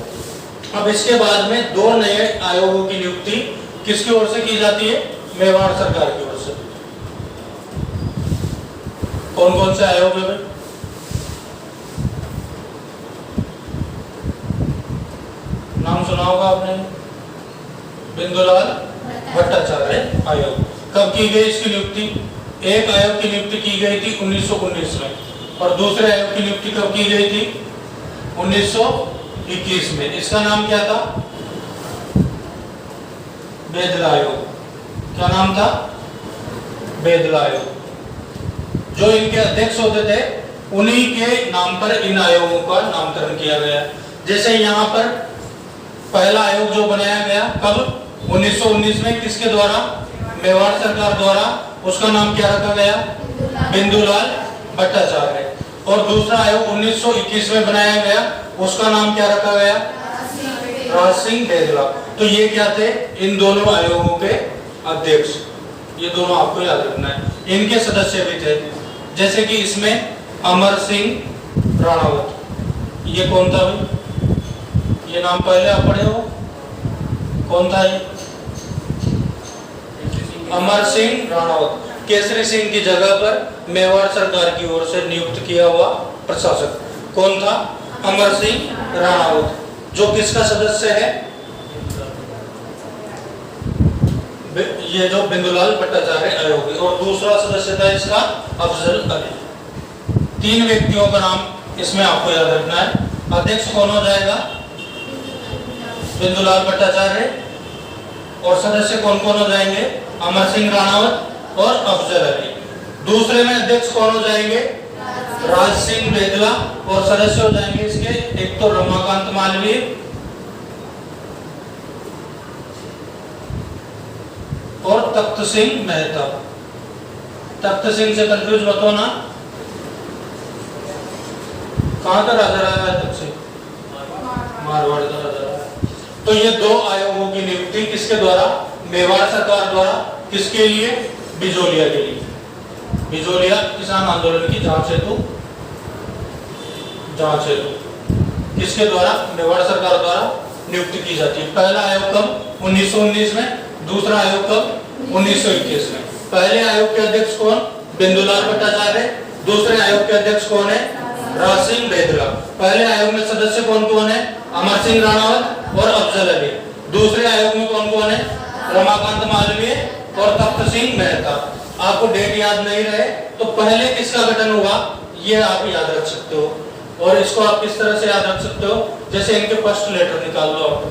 अब इसके बाद में 2 नए आयोगों की नियुक्ति किसकी ओर से की जाती है? मेवाड़ सरकार की ओर से। कौन कौन से आयोग है? नाम सुना होगा आपने, बिंदुलाल भट्टाचार्य आयोग। कब की गई इसकी नियुक्ति? एक आयोग की नियुक्ति की गई थी 1919 में, और दूसरे आयोग की नियुक्ति कब की गई थी? 1921 में। इसका नाम क्या था? बेदला आयोग। क्या नाम था? बेदला आयोग। जो इनके अध्यक्ष होते थे उन्हीं के नाम पर इन आयोगों का नामकरण किया गया। जैसे यहाँ पर पहला आयोग जो बनाया गया कब? 1919 में, किसके द्वारा? मेवाड़ सरकार द्वारा। उसका नाम क्या रखा गया? बिंदुलाल भट्टाचार्य। और दूसरा आयोग 1921 में बनाया गया, उसका नाम क्या रखा गया? राज सिंह बेदला। तो ये क्या थे? इन दोनों आयोगों के अध्यक्ष। ये दोनों आपको याद रखना है। इनके सदस्य भी थे, जैसे कि इसमें अमर सिंह राणावत। ये कौन था भाई? ये नाम पहले आप पढ़े हो, कौन था ये? अमर सिंह राणावत। केसरी सिंह की जगह पर मेवाड़ सरकार की ओर से नियुक्त किया हुआ प्रशासक कौन था? अमर सिंह राणावत। जो किसका सदस्य है? ये जो बिंदुलाल भट्टाचार्य आयोग है। और दूसरा सदस्य था इसका अफजल अली। 3 व्यक्तियों का नाम इसमें आपको याद रखना है। अध्यक्ष कौन हो जाएगा? बिंदुलाल भट्टाचार्य। और सदस्य कौन कौन हो जाएंगे? अमर सिंह राणावत और अफजल अली। दूसरे में अध्यक्ष कौन हो जाएंगे? राज सिंह बेदला। और सदस्य हो जाएंगे इसके एक तो रमाकांत मालवीय और तख्त सिंह मेहता। तख्त सिंह से कंफ्यूज मत होना। कहां का राजा रहा है तख्त सिंह? मारवाड़ का राजा रहा है। तो ये 2 आयोगों की नियुक्ति किसके द्वारा? मेवाड़ सरकार द्वारा। किसके लिए? बिजोलिया के लिए। बिजोलिया किसान आंदोलन की जांच हेतु किसके द्वारा? मेवाड़ सरकार द्वारा नियुक्त की जाती है। पहला आयोग कब? 1919 में। दूसरा आयोग कब? 1921 में। पहले आयोग के अध्यक्ष कौन? बिंदुलाल भट्टाचार्य। दूसरे आयोग के अध्यक्ष कौन है? राज सिंह बेदला। पहले आयोग में सदस्य कौन कौन है? अमर सिंह राणावत और अफजल अली। दूसरे आयोग में कौन कौन है? रमाकांत मालवीय और तख्त सिंह मेहता। आपको डेट याद नहीं रहे तो पहले किसका गठन हुआ ये आप याद रख सकते हो। और इसको आप किस तरह से याद रख सकते हो? जैसे इनके फर्स्ट लेटर निकाल लो आप।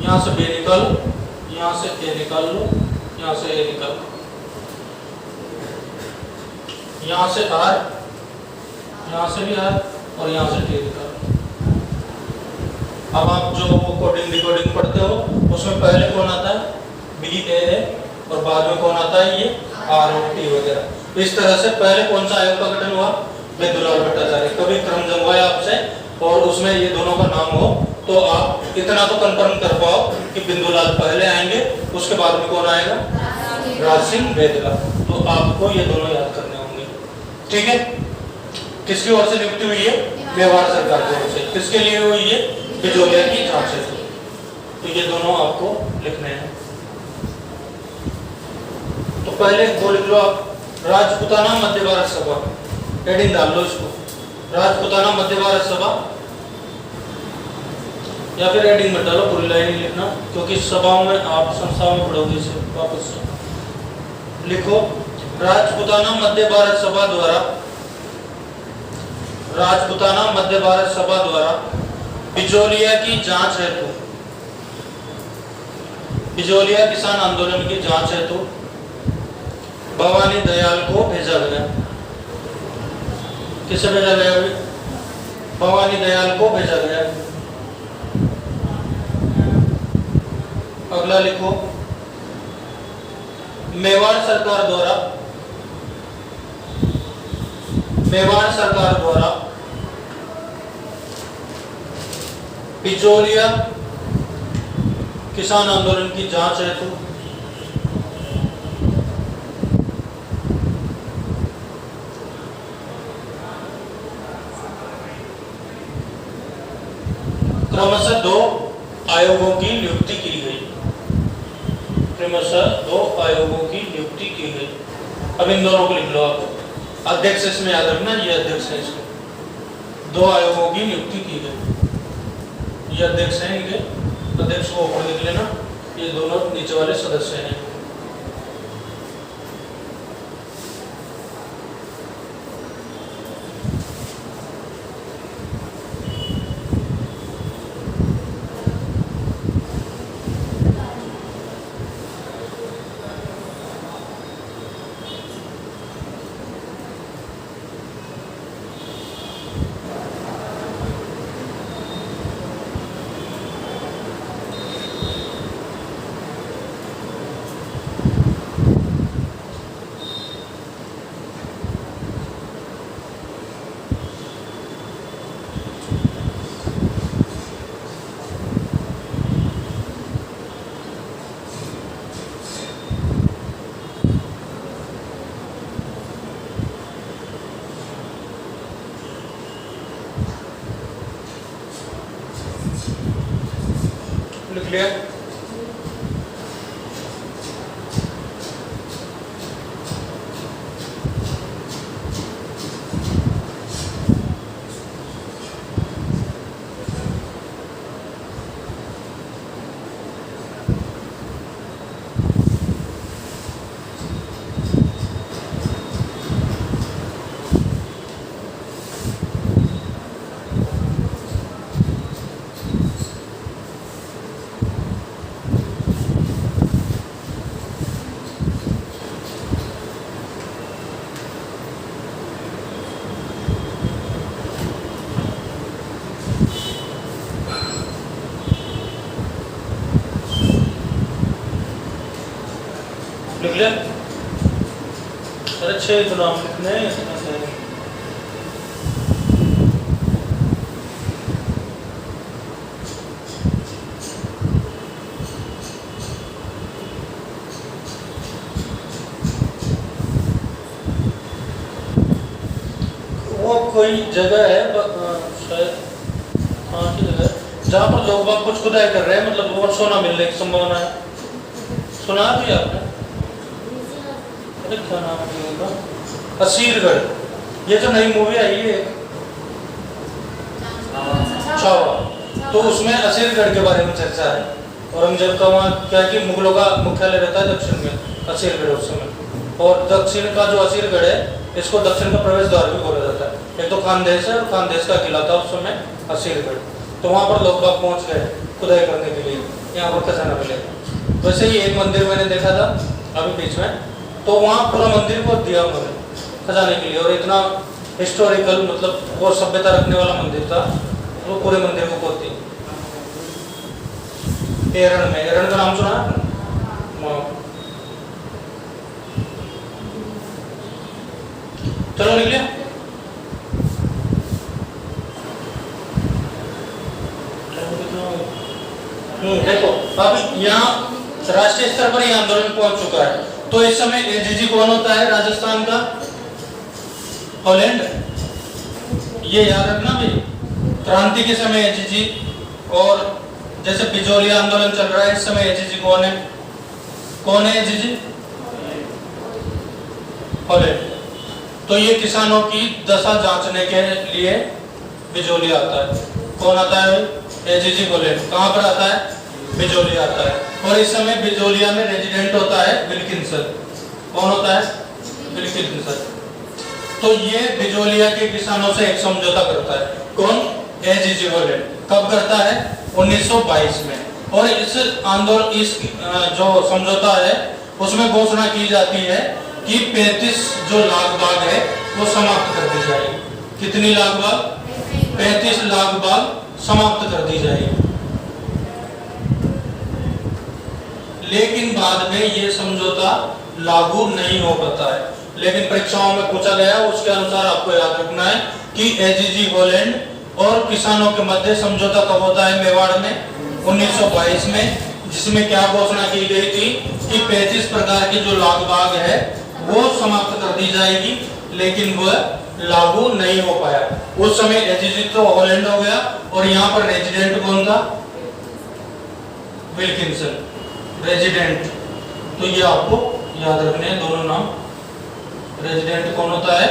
यहाँ से बी निकालो, यहाँ से ए निकाल लो, यहाँ से ए निकाल लो, यहाँ से आर, यहाँ से भी आर और यहाँ से टी निकाल लो। अब आप जो कोडिंग डिकोडिंग पढ़ते हो उसमें पहले कौन आता है? बी ए है और बाद में कौन आता है? ये आर और टी वगैरह। इस तरह से पहले कौन सा आयोग का गठन हुआ? बिंदुलाल भट्टाचार्य। कभी क्रम जमवाए आपसे और उसमें ये दोनों का नाम हो तो आप इतना तो कंफर्म कर पाओ कि बिंदुलाल पहले आएंगे, उसके बाद में कौन आएगा? राज सिंह बेदला। तो आपको ये दोनों याद करने होंगे। ठीक है? किसकी ओर से नियुक्ति हुई है? मेवाड़ सरकार की ओर से। किसके लिए हुई है? बिजोलिया की जांच से। तो ये दोनों आपको लिखने हैं। तो पहले वो लिख लो आप, राजपूताना मध्य भारत सभा। हेडिंग डाल लो इसको, राजपूताना मध्य भारत सभा, या फिर हेडिंग में डालो, पूरी लाइन ही लिखना क्योंकि सभाओं में आप संस्थाओं में पढ़ोगे इसे। वापस से लिखो, राजपूताना मध्य भारत सभा द्वारा, राजपूताना मध्य भारत सभा द्वारा बिजोलिया की जांच हेतु, बिजोलिया किसान आंदोलन की जांच हेतु भवानी दयाल को भेजा गया। किसे भेजा गया? भवानी दयाल को भेजा गया। अगला लिखो, मेवाड़ सरकार द्वारा, मेवाड़ सरकार द्वारा बिजोलिया किसान आंदोलन की जांच हेतु क्रमशः 2 आयोगों की नियुक्ति की गई। क्रमशः 2 आयोगों की नियुक्ति की गई। अब इन दोनों को लिख लो आप। अध्यक्ष इसमें याद रखना, ये अध्यक्ष है इसको। 2 आयोगों की नियुक्ति की गई। ये अध्यक्ष है, इनके अध्यक्ष को ऊपर लिख लेना। ये दोनों नीचे वाले सदस्य हैं। क्लियर? लिख लिया? अरे 6 तो नाम लिखने हैं इसमें से। वो कोई जगह है शायद कहाँ की जगह जहाँ पर लोग बाग कुछ खुदाई कर रहे हैं, मतलब बहुत सोना मिलने की संभावना है। सुना भी आपने? अरे क्या नाम है उनका? असीरगढ़। ये जो नई मूवी आई है छावा, तो उसमें असीरगढ़ के बारे में चर्चा है। औरंगजेब का वहाँ क्या कि मुगलों का मुख्यालय रहता है दक्षिण में, असीरगढ़ उस समय। और दक्षिण का जो असीरगढ़ है, इसको दक्षिण का प्रवेश द्वार भी बोला जाता है। एक तो खानदेश है, और खानदेश का किला था उस समय असीरगढ़। तो वहाँ पर लोग बाग पहुँच गए खुदाई करने के लिए, यहाँ पर खजाना मिलेगा। वैसे ही एक मंदिर मैंने देखा था अभी बीच में, तो वहाँ पूरा मंदिर को दिया उन्होंने खजाने के लिए, और इतना हिस्टोरिकल मतलब वो सभ्यता रखने वाला मंदिर था, वो पूरे मंदिर को खोद दिया। एरण में, एरण का नाम सुना है? चलो लिख लिया? देखो अब यहाँ राष्ट्रीय स्तर पर यह आंदोलन पहुंच चुका है। तो इस समय एजीजी कौन होता है राजस्थान का? हॉलैंड। ये याद रखना भाई, क्रांति के समय एजीजी, और जैसे बिजोलिया आंदोलन चल रहा है इस समय एजीजी कौन है? कौन है एजीजी? हॉलैंड। तो ये किसानों की दशा जांचने के लिए बिजोलिया आता है। कौन आता है? AGG Holland. कहाँ पर आता है? बिजोलिया आता है। और इस समय बिजोलिया में रेजिडेंट होता है विल्किंसन। कौन होता है? विल्किंसन। तो ये बिजोलिया के किसानों से एक समझौता करता है। कौन? AGG Holland. कब करता है? 1922 में। और इस आंदोलन, इस जो समझौता है उसमें घोषणा की जाती है कि 35 जो लाख बाग है वो समाप्त कर दी जाएगी। कितनी लाख बाग? 35 लाख बाग समाप्त कर दी जाएगी। लेकिन बाद में ये समझौता लागू नहीं हो पाता है। लेकिन परीक्षाओं में पूछा गया, उसके अनुसार आपको याद रखना है कि एजीजी हॉलैंड और किसानों के मध्य समझौता कब होता है? मेवाड़ में 1922 में, जिसमें क्या घोषणा की गई थी कि 35 प्रकार की जो लाख बाग है वो समाप्त कर दी जाएगी, लेकिन वह लागू नहीं हो पाया। उस समय एजीजी तो हॉलैंड हो गया, और यहाँ पर रेजिडेंट कौन था? Wilkinson resident. तो ये आपको याद रखने हैं दोनों नाम। रेजिडेंट कौन होता है?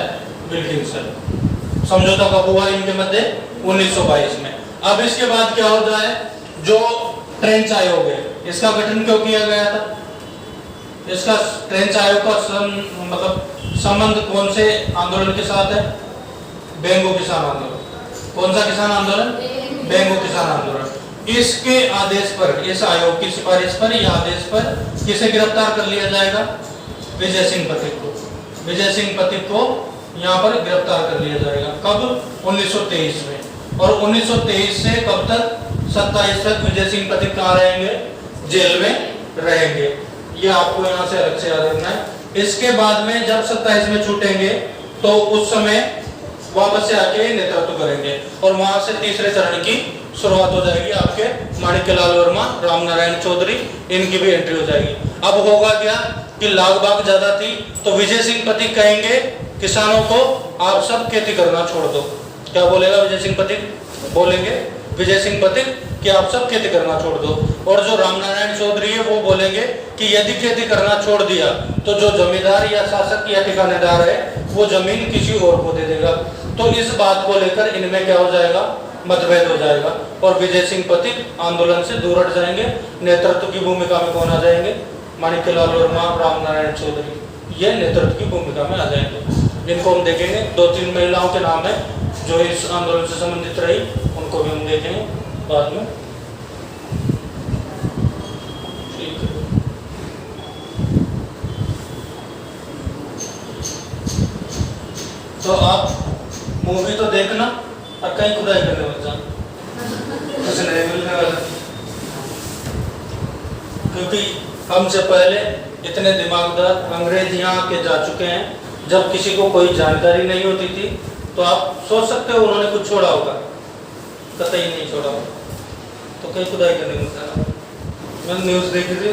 विल्किंसन। समझौता कब हुआ इनके मध्य? 1922 में। अब इसके बाद क्या होता है? जो ट्रेंच आयोग है, इसका गठन क्यों किया गया था? इसका ट्रेंच आयोग का मतलब संबंध कौन से आंदोलन के साथ है? बेंगो किसान आंदोलन। कौन सा किसान आंदोलन? बेंगो किसान आंदोलन। इसके आदेश पर, इस आयोग की सिफारिश पर या आदेश पर किसे गिरफ्तार कर लिया जाएगा? विजय सिंह पथिक को। विजय सिंह पथिक को यहाँ पर गिरफ्तार कर लिया जाएगा। कब? 1923 में। और 1923 से कब तक? 27 तक विजय सिंह पथिक कहाँ रहेंगे? जेल में रहेंगे। ये आपको यहाँ से अलग से याद रखना है। इसके बाद में जब 27 में छूटेंगे तो उस समय वापस से आके नेतृत्व करेंगे, और वहां से तीसरे चरण की शुरुआत हो जाएगी। आपके माणिक्यलाल वर्मा, राम नारायण चौधरी, इनकी भी एंट्री हो जाएगी। अब होगा क्या कि लाख बाग ज्यादा थी, तो विजय सिंह पथिक कहेंगे किसानों को आप सब खेती करना छोड़ दो। क्या बोलेगा विजय सिंह पथिक? बोलेंगे विजय सिंह पथिक कि आप सब खेती करना छोड़ दो, और जो रामनारायण चौधरी है वो बोलेंगे कि यदि खेती करना छोड़ दिया तो जो जमींदार या शासक या ठिकानेदार है वो जमीन किसी और को दे देगा। तो इस बात को लेकर इनमें क्या हो जाएगा, मतभेद हो जाएगा, और विजय सिंह पथिक आंदोलन से दूर हट जाएंगे। नेतृत्व की भूमिका में कौन आ जाएंगे, माणिक्यलाल वर्मा, रामनारायण चौधरी, ये नेतृत्व की भूमिका में आ जाएंगे। इनको हम देखेंगे। 2-3 महिलाओं के नाम है जो इस आंदोलन से संबंधित रही, उनको भी हम देखेंगे बाद में। ठीक है, तो आप मूवी तो देखना और कहीं खुदाई करने मत जाना, कुछ नहीं मिलने वाला, क्योंकि हमसे पहले इतने दिमागदार अंग्रेज यहाँ के जा चुके हैं। जब किसी को कोई जानकारी नहीं होती थी तो आप सोच सकते हो उन्होंने कुछ छोड़ा होगा, कतई नहीं छोड़ा होगा। तो कहीं खुदाई करने मत जाना। मैंने न्यूज़ देखी थी,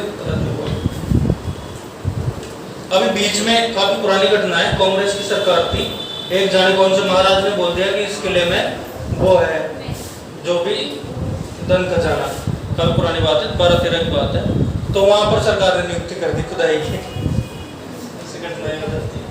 अभी बीच में काफी पुरानी घटना है, कांग्रेस की सरकार थी, एक जाने कौन से महाराज ने बोल दिया कि इस किले में वो है जो भी धन खजाना, काफी पुरानी बात है, 12-13 की बात है। तो वहां पर सरकार ने नियुक्ति कर दी खुदाई की, ऐसी घटनाएं हो जाती है।